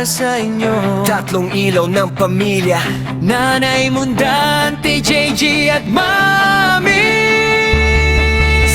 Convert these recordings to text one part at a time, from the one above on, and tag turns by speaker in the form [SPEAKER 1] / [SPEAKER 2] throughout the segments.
[SPEAKER 1] para sa inyo.
[SPEAKER 2] Tatlong ilaw ng pamilya,
[SPEAKER 1] Nanay Mundante, JJ at Mami.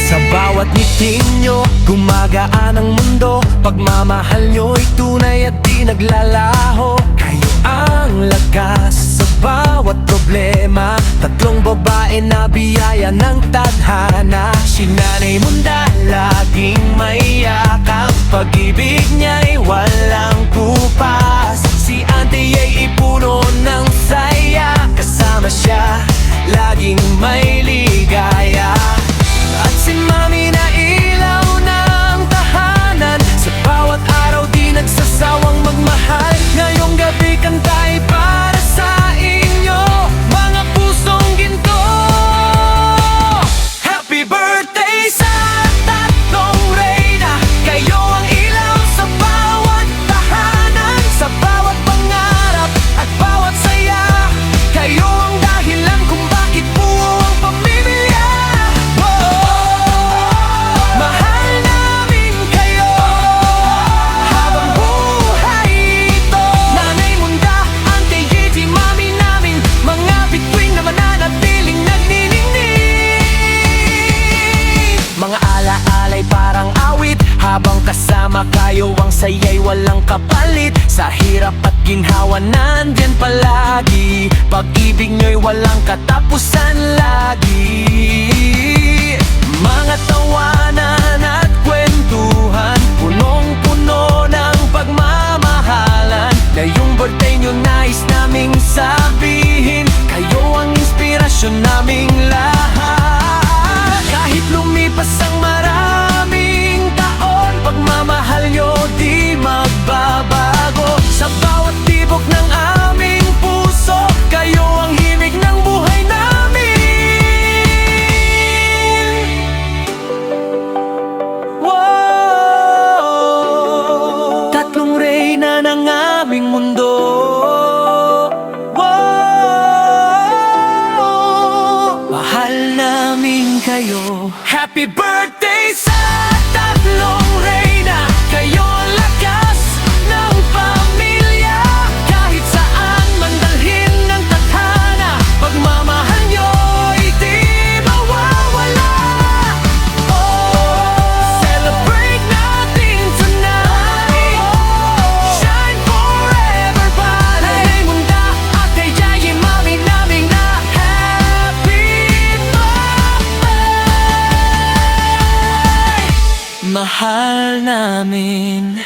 [SPEAKER 2] sa bawat ngiting nyo, gumagaan ang mundo. Pagmamahal nyo'y tunay at di naglalaho. Kayo ang lakas sa bawat problema. Tatlong babae na biyaya ng tadhana. Si Nanay Munda laging may yakap, pag-ibig niya'y walang kupas. Si Auntie ay ipuno ng saya, kasama siya laging may ligaya. At si Mami na ilaw ng tahanan, sa bawat araw di nagsasawang magmahal. Ngayong gabi kantay para sa inyo, mga pusong ginto. Happy birthday sa tatlong reyna, kayo ang ilaw sa bawat tahanan. Sa bawat pangarap at bawat saya, kayo ang dahilan kung bakit buo ang pamilya. Mahal namin kayo habang buhay ito. Nanay Munda, Auntie Gigi, Mami namin, mga bituin na mananatiling nagniningning. Mga ala-alay parang awit, habang kasama kayo ang saya'y walang kapalit. Sa hirap at ginhawa nandyan palagi, pag-ibig nyo'y walang katapusan lagi. Mga tawanan at kwentuhan, punong-puno ng pagmamahalan. Ngayong birthday nyo nais naming sabihin, kayo ang inspirasyon naming lahat. Kahit lumipas ang maraming taon, pagmamahal nyo di magbabago. Sa bawat tibok ng aming puso, kayo ang himig ng buhay namin. Wow! Tatlong reyna ng aming mundo. Wow! Mahal namin kayo. Happy birthday sa tatlong reyna, kayo ang lakas ng pamilya. Kahit saan man dalhin ng tadhana, pagmamahal nyo'y di mawawala. Oh, celebrate natin tonight. Shine forever bright. Nanay Munda, Ate Jayi, Mami naming na happy birthday. Mahal namin